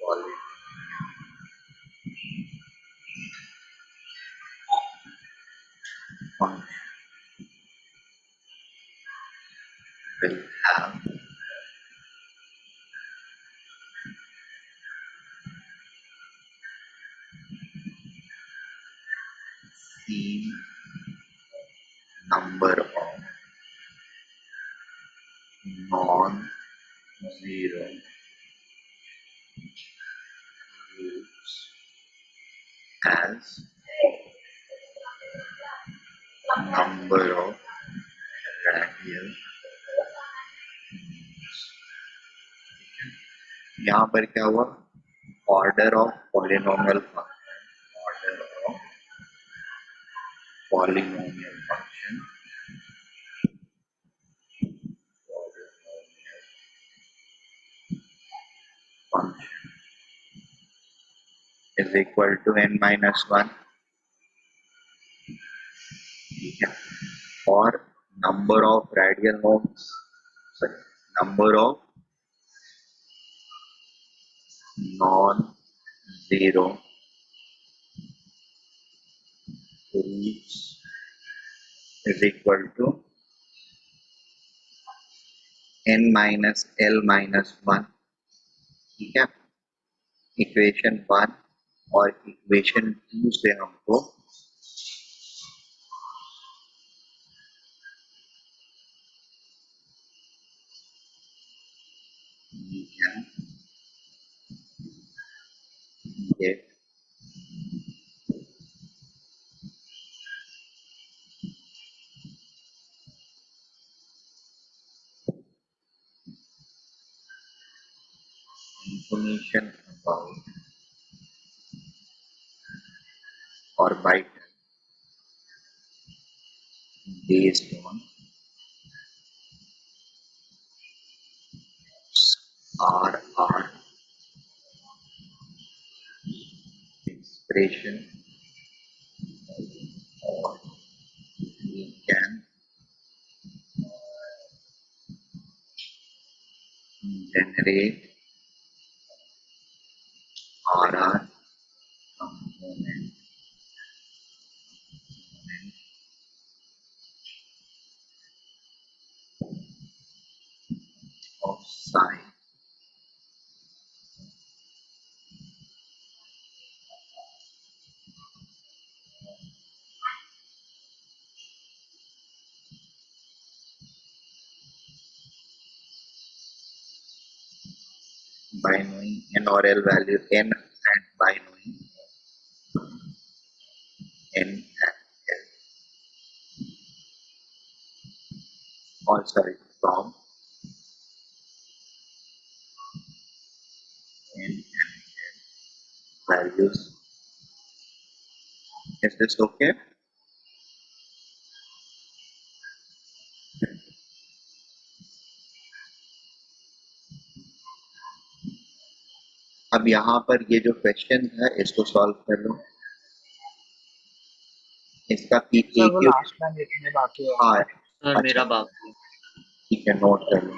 polynomial function will have same number of non-zero roots as number of radial nodes. यहाँ पर क्या हुआ? Order of polynomial function, order of polynomial function, polynomial function is equal to n minus 1. ठीक है, और number of radial nodes, sorry, number of non-zero roots is equal to n minus l minus 1. ठीक है, equation 1 और equation 2 से हमको get information about orbital based on RR expression, or we can generate RR component of psi by knowing n or l value n, and by knowing n and l, or sorry, from n and l values. Is this okay? अब यहाँ पर ये जो question है इसको solve कर लो। इसका sir वो लास्ट टाइम लिखने बाकी है। हाँ सर मेरा बाकी है। ठीक है, नोट कर लो।